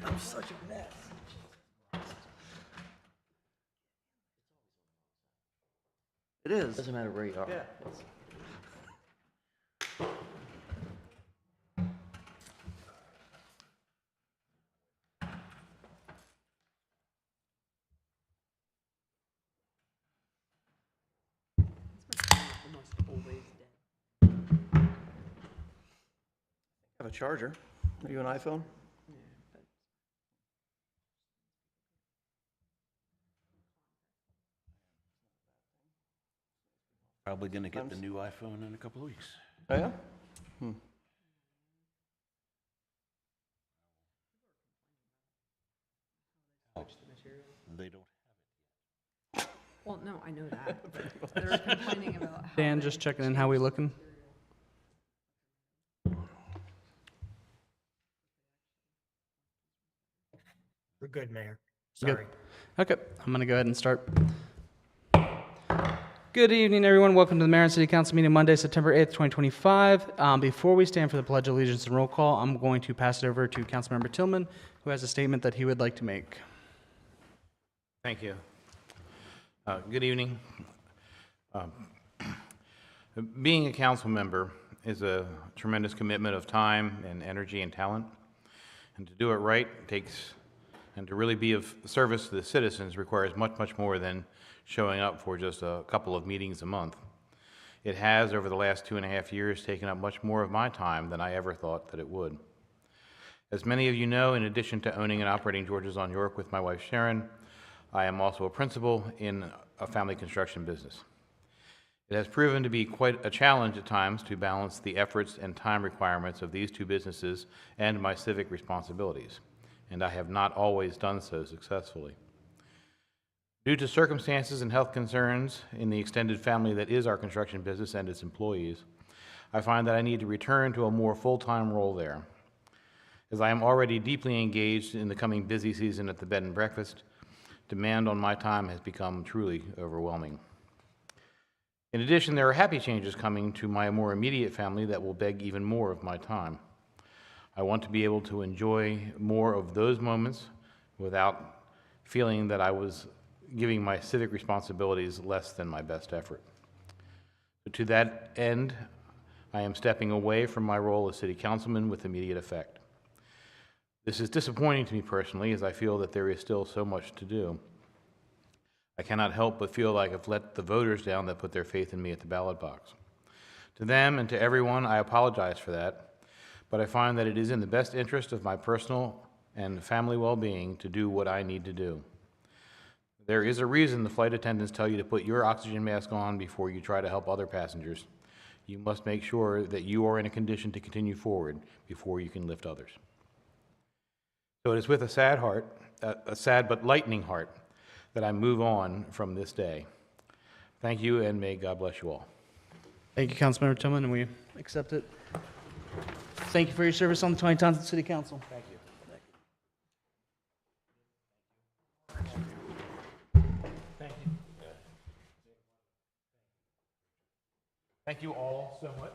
I'm such a mess. It is. Doesn't matter where you are. Yeah. Almost always dead. I have a charger. Are you an iPhone? Probably going to get the new iPhone in a couple of weeks. Oh, yeah? They don't. Well, no, I know that. But they're complaining about how Dan, they just checking in. How we looking? We're good, Mayor. Good. Sorry. Okay, I'm going to go ahead and start. Good evening, everyone. Welcome to the Mayor and City Council meeting Monday, September 8th, 2025. Before we stand for the Pledge of Allegiance and roll call, I'm going to pass it over to Councilmember Tillman, who has a statement that he would like to make. Thank you. Good evening. Being a council member is a tremendous commitment of time and energy and talent. And to do it right and to really be of service to the citizens requires much, much more than showing up for just a couple of meetings a month. It has, over the last 2.5 years, taken up much more of my time than I ever thought that it would. As many of you know, in addition to owning and operating George's on York with my wife Sharon, I am also a principal in a family construction business. It has proven to be quite a challenge at times to balance the efforts and time requirements of these two businesses and my civic responsibilities, and I have not always done so successfully. Due to circumstances and health concerns in the extended family that is our construction business and its employees, I find that I need to return to a more full-time role there. As I am already deeply engaged in the coming busy season at the bed and breakfast, demand on my time has become truly overwhelming. In addition, there are happy changes coming to my more immediate family that will beg even more of my time. I want to be able to enjoy more of those moments without feeling that I was giving my civic responsibilities less than my best effort. To that end, I am stepping away from my role as city councilman with immediate effect. This is disappointing to me personally, as I feel that there is still so much to do. I cannot help but feel like I've let the voters down that put their faith in me at the ballot box. To them and to everyone, I apologize for that, but I find that it is in the best interest of my personal and family well-being to do what I need to do. There is a reason the flight attendants tell you to put your oxygen mask on before you try to help other passengers. You must make sure that you are in a condition to continue forward before you can lift others. So it is with a sad heart, a sad but lightening heart, that I move on from this day. Thank you, and may God bless you all. Thank you, Councilmember Tillman, and we accept it. Thank you for your service on the Taneytown City Council. Thank you. Thank you. Thank you all so much.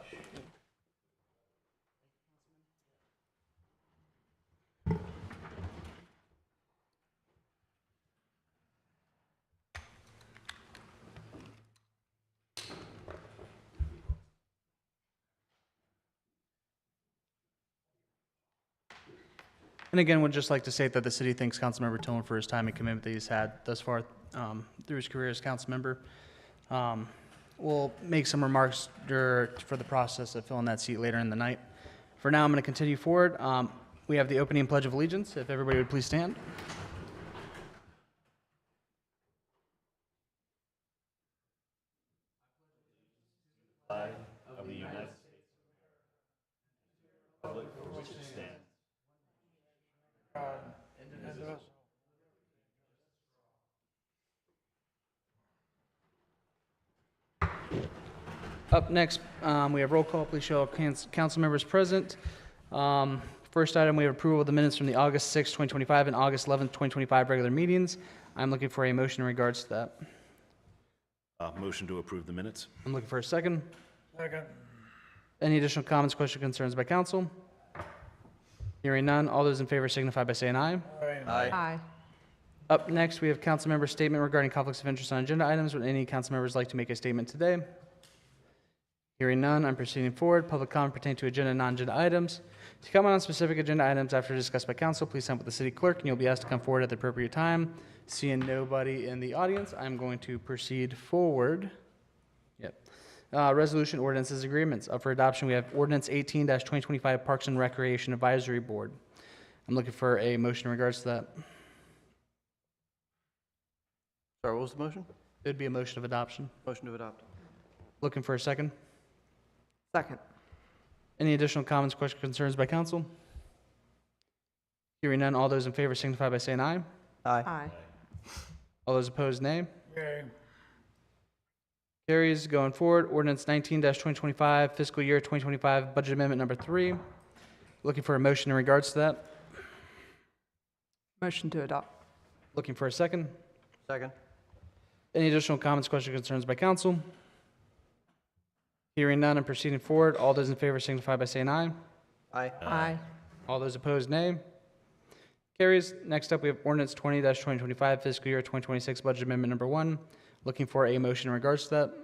And again, would just like to state that the city thanks Councilmember Tillman for his time and commitment that he's had thus far through his career as council member. We'll make some remarks for the process of filling that seat later in the night. For now, I'm going to continue forward. We have the opening Pledge of Allegiance. If everybody would please stand. Up next, we have roll call. Please show all council members present. First item, we have approval of the minutes from the August 6, 2025 and August 11, 2025 regular meetings. I'm looking for a motion in regards to that. Motion to approve the minutes. I'm looking for a second. Second. Any additional comments, questions, concerns by council? Hearing none, all those in favor signify by saying aye. Aye. Aye. Up next, we have council member statement regarding conflicts of interest on agenda items. Would any council members like to make a statement today? Hearing none, I'm proceeding forward. Public comment pertaining to agenda and non-agenda items. To comment on specific agenda items after discussed by council, please sign with the city clerk, and you'll be asked to come forward at the appropriate time. Seeing nobody in the audience, I'm going to proceed forward. Yep. Resolution ordinances agreements. Up for adoption, we have ordinance 18-2025 Parks and Recreation Advisory Board. I'm looking for a motion in regards to that. Sorry, what was the motion? It would be a motion of adoption. Motion to adopt. Looking for a second. Second. Any additional comments, questions, concerns by council? Hearing none, all those in favor signify by saying aye. Aye. Aye. All those opposed, nay. Yay. Carries. Going forward, ordinance 19-2025, fiscal year 2025, budget amendment number 3. Looking for a motion in regards to that. Motion to adopt. Looking for a second. Second. Any additional comments, questions, concerns by council? Hearing none and proceeding forward, all those in favor signify by saying aye. Aye. Aye. All those opposed, nay. Carries. Next up, we have ordinance 20-2025, fiscal year 2026, budget amendment number 1. Looking for a motion in regards to that.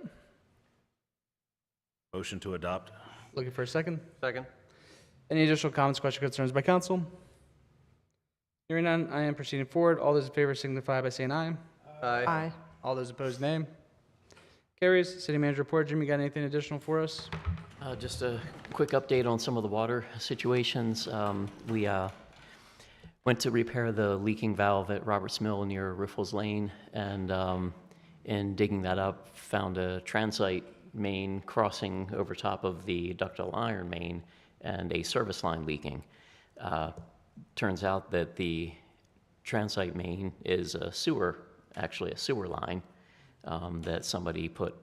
Motion to adopt. Looking for a second. Second. Any additional comments, questions, concerns by council? Hearing none, I am proceeding forward. All those in favor signify by saying aye. Aye. Aye. All those opposed, nay. Carries. City manager report. Jim, you got anything additional for us? Just a quick update on some of the water situations. We went to repair the leaking valve at Roberts Mill near Riffles Lane, and in digging that up, found a transite main crossing over top of the ductile iron main and a service line leaking. Turns out that the transite main is a sewer, actually a sewer line that somebody put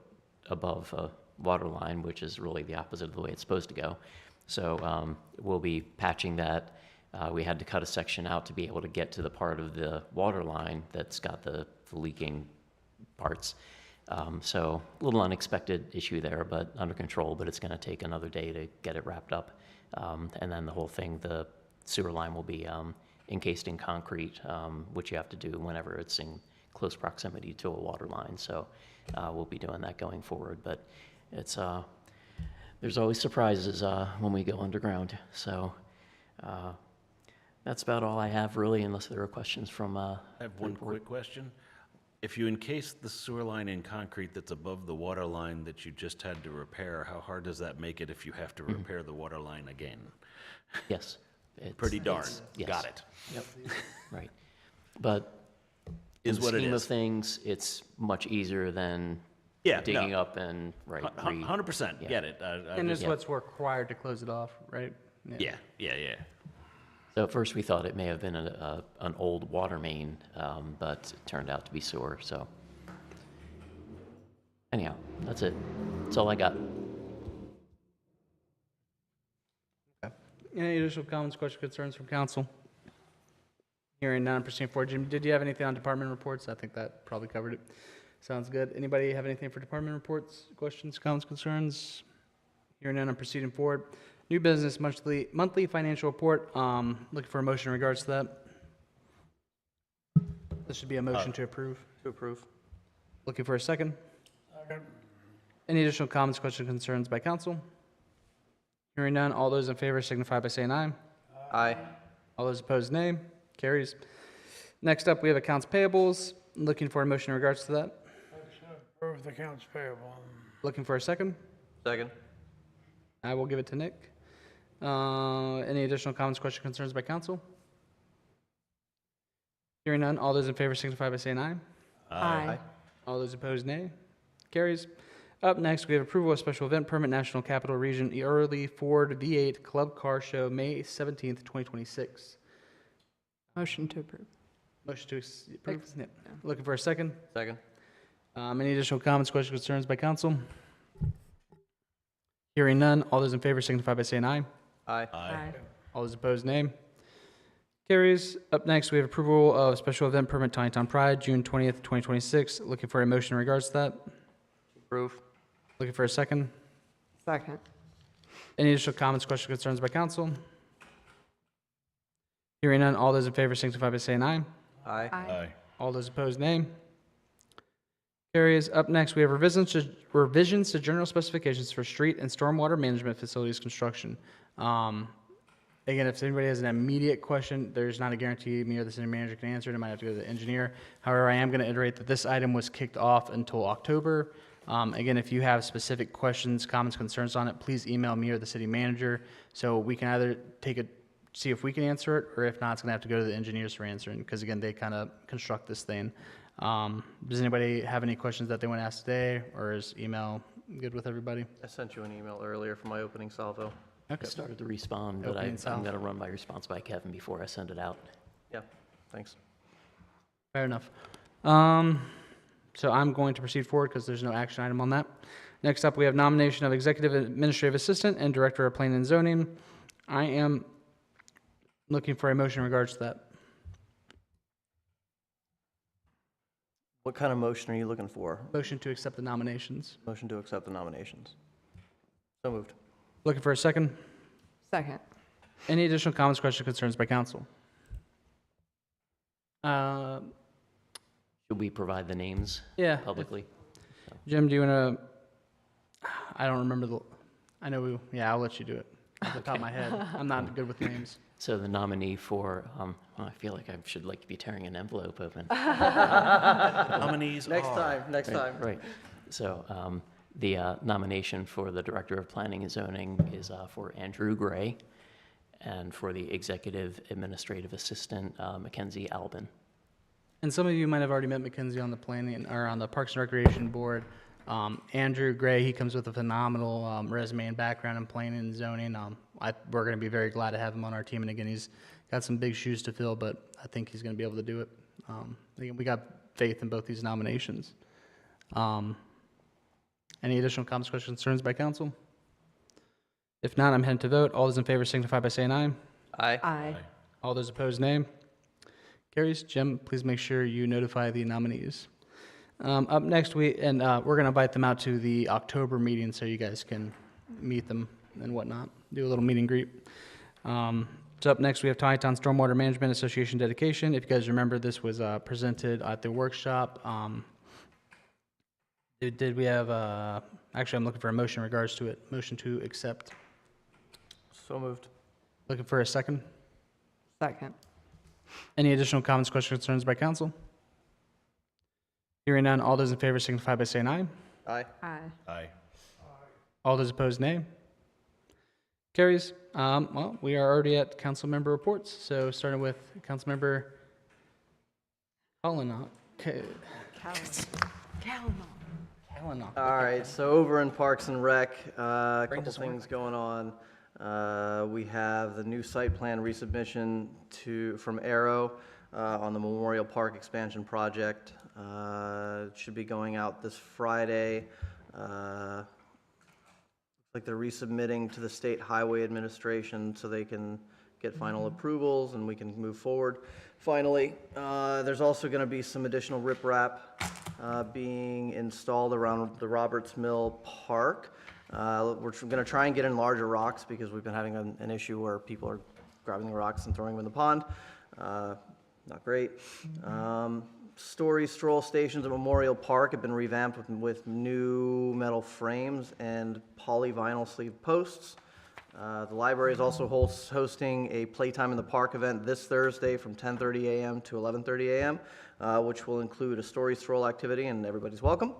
above a water line, which is really the opposite of the way it's supposed to go. So we'll be patching that. We had to cut a section out to be able to get to the part of the water line that's got the leaking parts. So a little unexpected issue there, but under control, but it's going to take another day to get it wrapped up. And then the whole thing, the sewer line will be encased in concrete, which you have to do whenever it's in close proximity to a water line. So we'll be doing that going forward. But it's there's always surprises when we go underground. So that's about all I have, really, unless there are questions from. I have one quick question. If you encase the sewer line in concrete that's above the water line that you just had to repair, how hard does that make it if you have to repair the water line again? Yes. Pretty darn. Yes. Got it. Yep. Right. But Is in the what it scheme of is. things, it's much easier than Yeah, digging no. up and, right, 100%. Yeah. Get it. And it's what's required to close it off, right? Yeah. So at first, we thought it may have been an old water main, but it turned out to be sewer, so. Anyhow, that's it. That's all I got. Any additional comments, questions, concerns from council? Hearing none, proceeding forward. Jim, did you have anything on department reports? I think that probably covered it. Sounds good. Anybody have anything for department reports, questions, comments, concerns? Hearing none, I'm proceeding forward. New business monthly financial report. Looking for a motion in regards to that. This should be a motion to approve. To approve. Looking for a second. Second. Any additional comments, questions, concerns by council? Hearing none, all those in favor signify by saying aye. Aye. All those opposed, nay. Carries. Next up, we have accounts payables. Looking for a motion in regards to that. Approve the accounts payable. Looking for a second. Second. I will give it to Nick. Any additional comments, questions, concerns by council? Hearing none, all those in favor signify by saying aye. Aye. All those opposed, nay. Carries. Up next, we have approval of special event permit, National Capital Region Early Ford V8 Club Car Show, May 17th, 2026. Motion to approve. Motion to approve. Yep. Looking for a second. Second. Any additional comments, questions, concerns by council? Hearing none, all those in favor signify by saying aye. Aye. Aye. All those opposed, nay. Carries. Up next, we have approval of special event permit, Taneytown Pride, June 20th, 2026. Looking for a motion in regards to that. Approve. Looking for a second. Second. Any additional comments, questions, concerns by council? Hearing none, all those in favor signify by saying aye. Aye. Aye. All those opposed, nay. Carries. Up next, we have revisions to general specifications for street and stormwater management facilities construction. Again, if anybody has an immediate question, there's not a guarantee me or the city manager can answer it. It might have to go to the engineer. However, I am going to iterate that this item was kicked off until October. Again, if you have specific questions, comments, concerns on it, please email me or the city manager so we can either see if we can answer it, or if not, it's going to have to go to the engineers for answering, because again, they kind of construct this thing. Does anybody have any questions that they want to ask today, or is email good with everybody? I sent you an email earlier for my opening salvo. I started to respond, but Opening I'm salvo. going to run my response by Kevin before I send it out. Yeah, thanks. Fair enough. So I'm going to proceed forward because there's no action item on that. Next up, we have nomination of Executive Administrative Assistant and Director of Planning and Zoning. I am looking for a motion in regards to that. What kind of motion are you looking for? Motion to accept the nominations. Motion to accept the nominations. So moved. Looking for a second. Second. Any additional comments, questions, concerns by council? Should we provide the names Yeah. publicly? Jim, do you want to, I don't remember I'll let you do it. Off the top of my head. I'm not good with names. So the nominee for, well, I feel like I should be tearing an envelope open. Nominees Next are- time, next time. Right. So the nomination for the Director of Planning and Zoning is for Andrew Gray, and for the Executive Administrative Assistant, Mackenzie Albin. And some of you might have already met Mackenzie on the planning, or on the Parks and Recreation Board. Andrew Gray, he comes with a phenomenal resume and background in planning and zoning. We're going to be very glad to have him on our team. And again, he's got some big shoes to fill, but I think he's going to be able to do it. Again, we got faith in both these nominations. Any additional comments, questions, concerns by council? If not, I'm heading to vote. All those in favor signify by saying aye. Aye. Aye. All those opposed, nay. Carries. Jim, please make sure you notify the nominees. Up next, we're going to invite them out to the October meeting so you guys can meet them and whatnot, do a little meet and greet. So up next, we have Taneytown Stormwater Management Association dedication. If you guys remember, this was presented at the workshop. Did we have, actually, I'm looking for a motion in regards to it. Motion to accept. So moved. Looking for a second. Second. Any additional comments, questions, concerns by council? Hearing none, all those in favor signify by saying aye. Aye. Aye. Aye. All those opposed, nay. Carries. Well, we are already at council member reports, so starting with council member Collinock. Collinock. All right, so over in Parks and Rec, a couple doesn't work things going on. We have the new site plan resubmission from Arrow on the Memorial Park expansion project. It should be going out this Friday. Looks like they're resubmitting to the State Highway Administration so they can get final approvals and we can move forward. Finally, there's also going to be some additional riprap being installed around the Roberts Mill Park. We're going to try and get in larger rocks because we've been having an issue where people are grabbing the rocks and throwing them in the pond. Not great. Story stroll stations at Memorial Park have been revamped with new metal frames and polyvinyl sleeve posts. The library is also hosting a Playtime in the Park event this Thursday from 10:30 a.m. to 11:30 a.m., which will include a story stroll activity, and everybody's welcome.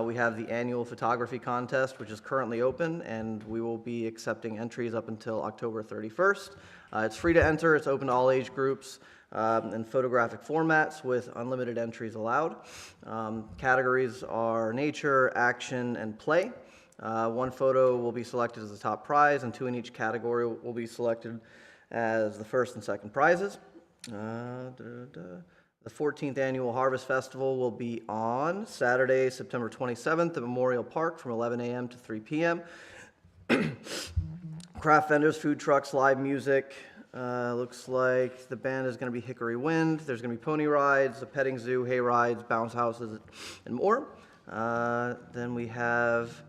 We have the annual photography contest, which is currently open, and we will be accepting entries up until October 31st. It's free to enter. It's open to all age groups and photographic formats with unlimited entries allowed. Categories are nature, action, and play. One photo will be selected as the top prize, and two in each category will be selected as the first and second prizes. The 14th Annual Harvest Festival will be on Saturday, September 27th at Memorial Park from 11 a.m. to 3 p.m. Craft vendors, food trucks, live music. Looks like the band is going to be Hickory Wind. There's going to be pony rides, a petting zoo, hay rides, bounce houses, and more. Then we have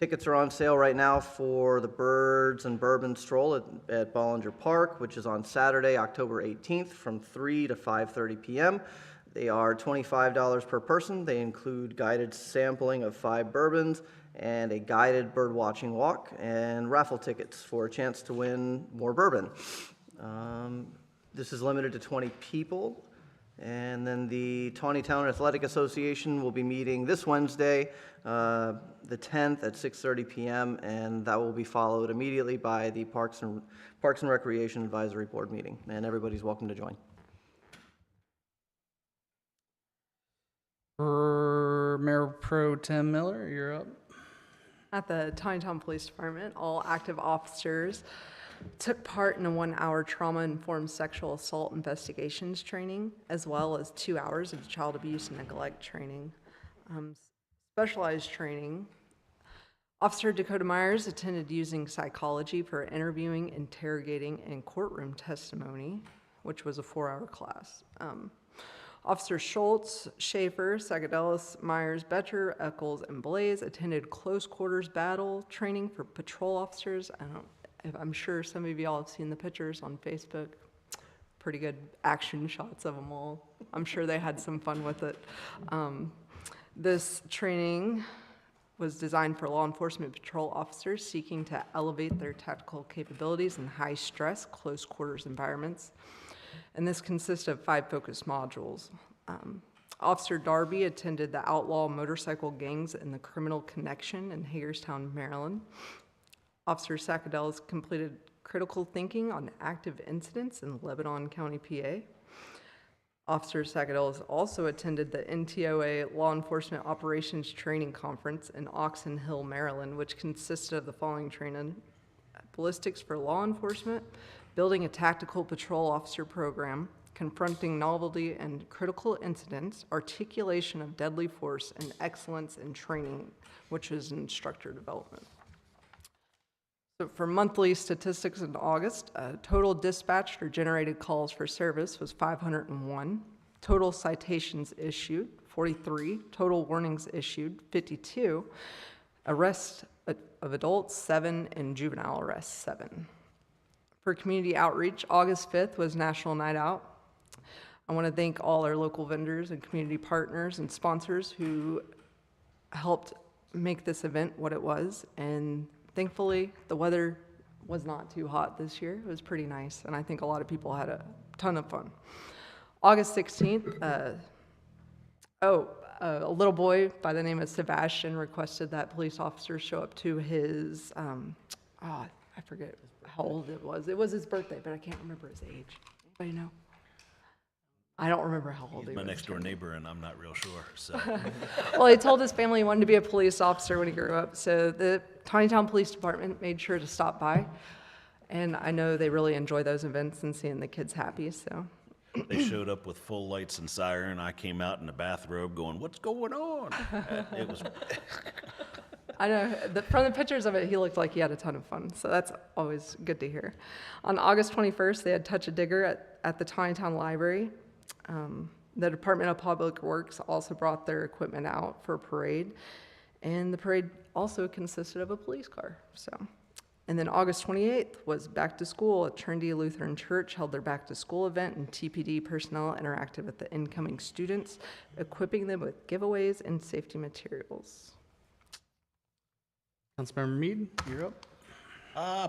Tickets are on sale right now for the Birds and Bourbon Stroll at Bollinger Park, which is on Saturday, October 18th from 3 to 5:30 p.m. They are $25 per person. They include guided sampling of 5 bourbons and a guided bird watching walk and raffle tickets for a chance to win more bourbon. This is limited to 20 people. And then the Taneytown Athletic Association will be meeting this Wednesday, the 10th at 6:30 p.m., and that will be followed immediately by the Parks and Recreation Advisory Board meeting, and everybody's welcome to join. Mayor Pro Tem Miller, you're up. At the Taneytown Police Department, all active officers took part in a 1-hour trauma-informed sexual assault investigations training, as well as 2 hours of child abuse and neglect training. Specialized training. Officer Dakota Myers attended using psychology for interviewing, interrogating, and courtroom testimony, which was a 4-hour class. Officer Schultz, Schaefer, Sagadelis, Myers, Betcher, Eccles, and Blaze attended close quarters battle training for patrol officers. I'm sure some of y'all have seen the pictures on Facebook. Pretty good action shots of them all. I'm sure they had some fun with it. This training was designed for law enforcement patrol officers seeking to elevate their tactical capabilities in high-stress, close quarters environments. And this consists of 5 focus modules. Officer Darby attended the outlaw motorcycle gangs and the criminal connection in Hagerstown, Maryland. Officer Sakadelis completed critical thinking on active incidents in Lebanon County, PA. Officer Sakadelis also attended the NTOA Law Enforcement Operations Training Conference in Oxon Hill, Maryland, which consisted of the following training: ballistics for law enforcement, building a tactical patrol officer program, confronting novelty and critical incidents, articulation of deadly force, and excellence in training, which is instructor development. So for monthly statistics in August, total dispatched or generated calls for service was 501. Total citations issued, 43. Total warnings issued, 52. Arrests of adults, 7, and juvenile arrests, 7. For community outreach, August 5th was National Night Out. I want to thank all our local vendors and community partners and sponsors who helped make this event what it was. And thankfully, the weather was not too hot this year. It was pretty nice, and I think a lot of people had a ton of fun. August 16th, a little boy by the name of Sebastian requested that police officers show up to his, I forget how old it was. It was his birthday, but I can't remember his age. Anybody know? I don't remember how old he was. My next door neighbor, and I'm not real sure, so. Well, he told his family he wanted to be a police officer when he grew up, so the Taneytown Police Department made sure to stop by. And I know they really enjoy those events and seeing the kids happy, so. They showed up with full lights and siren. I came out in a bathrobe going, "What's going on?" It was, I know, from the pictures of it, he looked like he had a ton of fun, so that's always good to hear. On August 21st, they had Touch a Digger at the Taneytown Library. The Department of Public Works also brought their equipment out for a parade, and the parade also consisted of a police car, so. And then August 28th was Back to School at Trinity Lutheran Church, held their Back to School event, and TPD personnel interacted with the incoming students, equipping them with giveaways and safety materials. Councilmember Mead, you're up.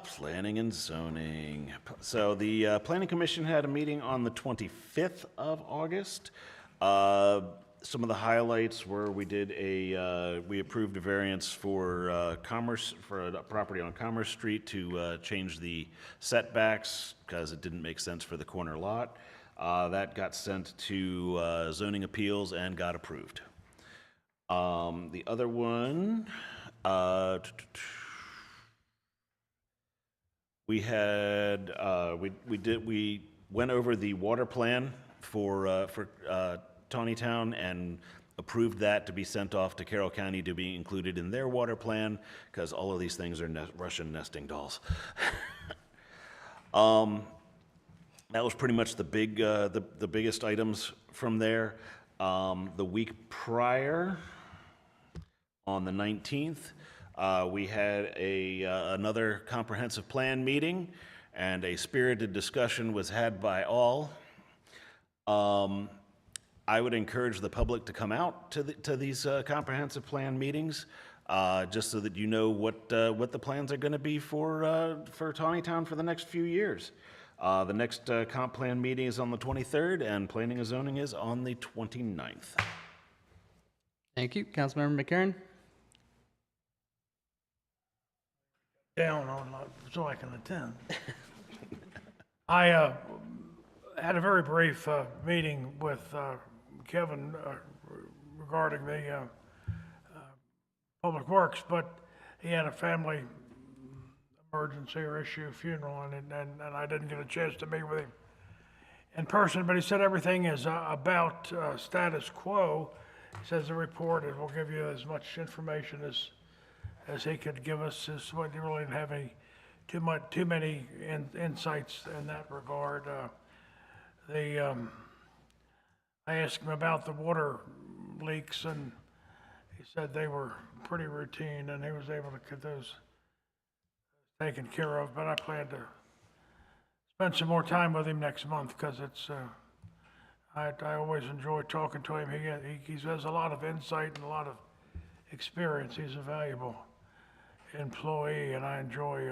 Planning and zoning. So the Planning Commission had a meeting on the 25th of August. Some of the highlights were we approved a variance for a property on Commerce Street to change the setbacks because it didn't make sense for the corner lot. That got sent to zoning appeals and got approved. The other one, we had we went over the water plan for Taneytown and approved that to be sent off to Carroll County to be included in their water plan because all of these things are Russian nesting dolls. That was pretty much the biggest items from there. The week prior, on the 19th, We had another comprehensive plan meeting, and a spirited discussion was had by all. I would encourage the public to come out to these comprehensive plan meetings, just so that you know what the plans are going to be for Taneytown for the next few years. The next comp plan meeting is on the 23rd, and planning and zoning is on the 29th. Thank you. Councilmember McCarron? Down on, so I can attend. I had a very brief meeting with Kevin regarding the Public Works, but he had a family emergency or issue, funeral, and I didn't get a chance to meet with him in person, but he said everything is about status quo. He says the report, it will give you as much information as he could give us. He really didn't have too many insights in that regard. I asked him about the water leaks, and he said they were pretty routine, and he was able to get those taken care of. But I plan to spend some more time with him next month, because I always enjoy talking to him. He has a lot of insight and a lot of experience. He's a valuable employee, and I enjoy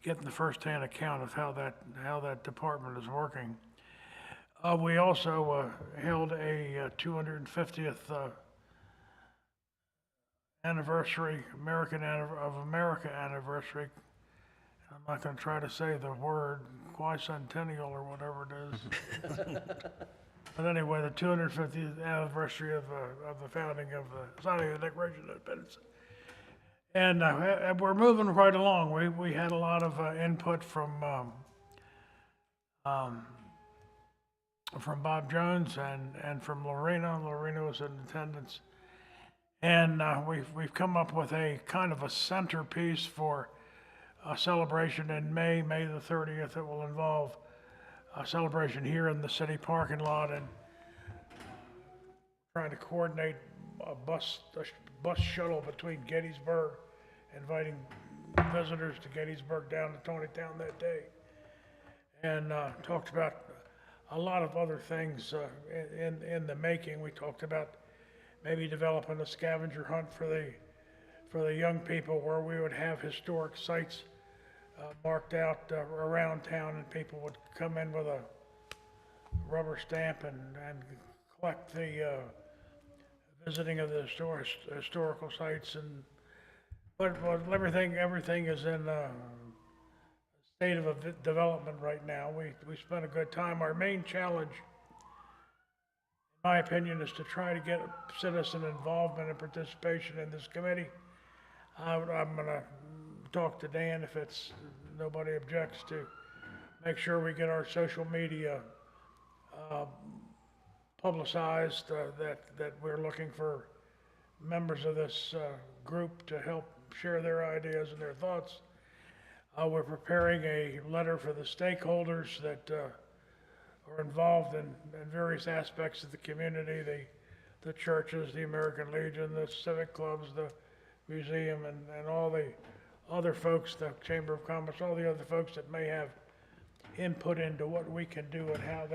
getting the firsthand account of how that department is working. We also held a 250th anniversary, America anniversary. I'm not going to try to say the word quincentennial or whatever it is. But anyway, the 250th anniversary of the founding of the signing of the Declaration of Independence. And we're moving right along. We had a lot of input from Bob Jones and from Lorena. Lorena was in attendance. And we've come up with a kind of a centerpiece for a celebration in May the 30th. It will involve a celebration here in the city parking lot, and trying to coordinate a bus shuttle between Gettysburg, inviting visitors to Gettysburg down to Taneytown that day, and talked about a lot of other things in the making. We talked about maybe developing a scavenger hunt for the young people, where we would have historic sites marked out around town, and people would come in with a rubber stamp and collect the visiting of the historical sites. But everything is in a state of development right now. We spent a good time. Our main challenge, in my opinion, is to try to get citizen involvement and participation in this committee. I'm going to talk to Dan, if nobody objects, to make sure we get our social media publicized, that we're looking for members of this group to help share their ideas and their thoughts. We're preparing a letter for the stakeholders that are involved in various aspects of the community, the churches, the American Legion, the civic clubs, the museum, and all the other folks, the Chamber of Commerce, all the other folks that may have input into what we can do and how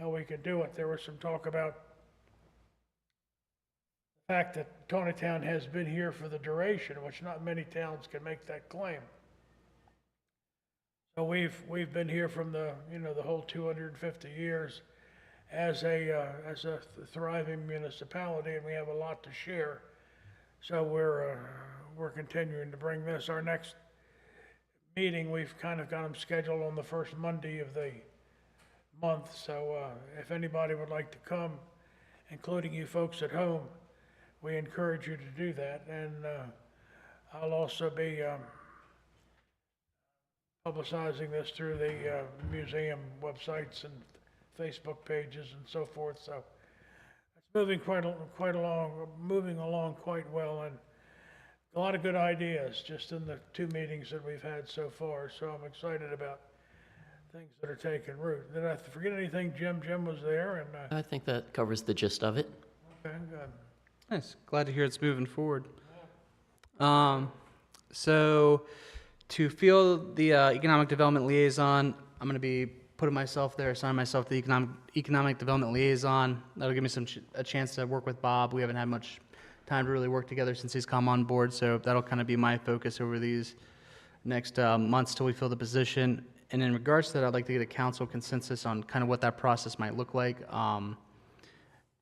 we can do it. There was some talk about the fact that Taneytown has been here for the duration, which not many towns can make that claim. So we've been here from the whole 250 years as a thriving municipality, and we have a lot to share. So we're continuing to bring this. Our next meeting, we've kind of got them scheduled on the first Monday of the month. So if anybody would like to come, including you folks at home, we encourage you to do that. And I'll also be publicizing this through the museum websites and Facebook pages and so forth. So it's moving moving along quite well, and a lot of good ideas just in the 2 meetings that we've had so far. So I'm excited about things that are taking root. Did I forget anything, Jim? Jim was there, and I think that covers the gist of it. okay, good. Nice. Glad to hear it's moving forward. So to fill the economic development liaison, I'm going to be putting myself there, assigning myself the economic development liaison. That'll give me a chance to work with Bob. We haven't had much time to really work together since he's come on board, so that'll kind of be my focus over these next months till we fill the position. And in regards to that, I'd like to get a council consensus on kind of what that process might look like.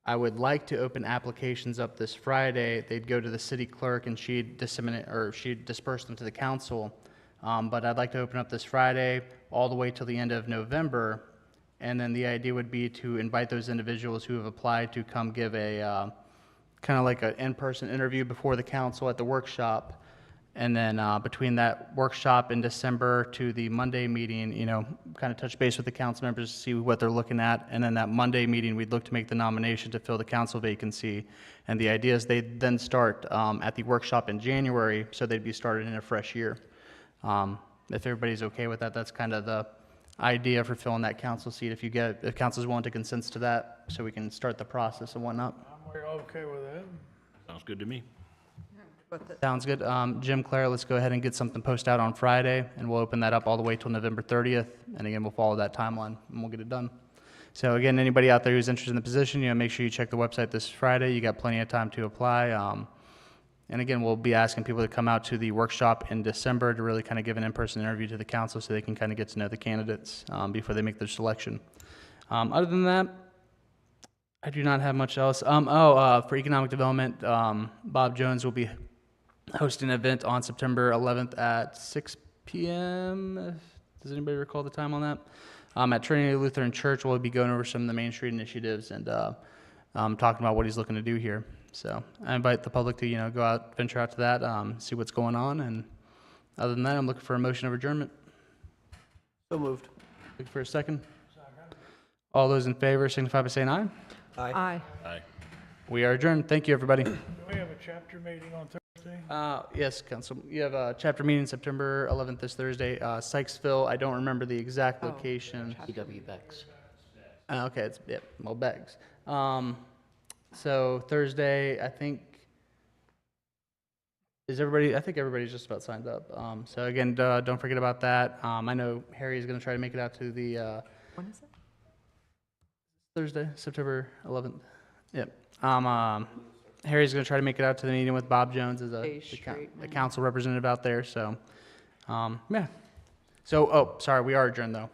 I would like to open applications up this Friday. They'd go to the city clerk and she'd disperse them to the council. But I'd like to open up this Friday all the way till the end of November. And then the idea would be to invite those individuals who have applied to come give a kind of like an in-person interview before the council at the workshop. And then between that workshop in December to the Monday meeting, kind of touch base with the council members to see what they're looking at. And then that Monday meeting, we'd look to make the nomination to fill the council vacancy. And the idea is they'd then start at the workshop in January, so they'd be started in a fresh year. If everybody's okay with that, that's kind of the idea for filling that council seat. If council's willing to consent to that, so we can start the process and whatnot. I'm okay with that. Sounds good to me. Sounds good. Jim, Claire, let's go ahead and get something posted out on Friday, and we'll open that up all the way till November 30th. And again, we'll follow that timeline, and we'll get it done. So again, anybody out there who's interested in the position, make sure you check the website this Friday. You got plenty of time to apply. And again, we'll be asking people to come out to the workshop in December to really kind of give an in-person interview to the council so they can kind of get to know the candidates before they make their selection. Other than that, I do not have much else. For economic development, Bob Jones will be hosting an event on September 11th at 6 p.m. Does anybody recall the time on that? At Trinity Lutheran Church, we'll be going over some of the Main Street initiatives and talking about what he's looking to do here. So I invite the public to, go out, venture out to that, see what's going on. And other than that, I'm looking for a motion of adjournment. So moved. Looking for a second. All those in favor signify by saying aye. Aye. Aye. We are adjourned. Thank you, everybody. Do we have a chapter meeting on Thursday? Yes, Council. You have a chapter meeting September 11th this Thursday. Sykesville, I don't remember the exact location. PW Bex. Okay, Begs. So Thursday, I think everybody's just about signed up. So again, don't forget about that. I know Harry is going to try to make it out to the When is it? Thursday, September 11th. Yep. Harry's going to try to make it out to the meeting with Bob Jones as a council representative out there. So, yeah. So, sorry, we are adjourned though.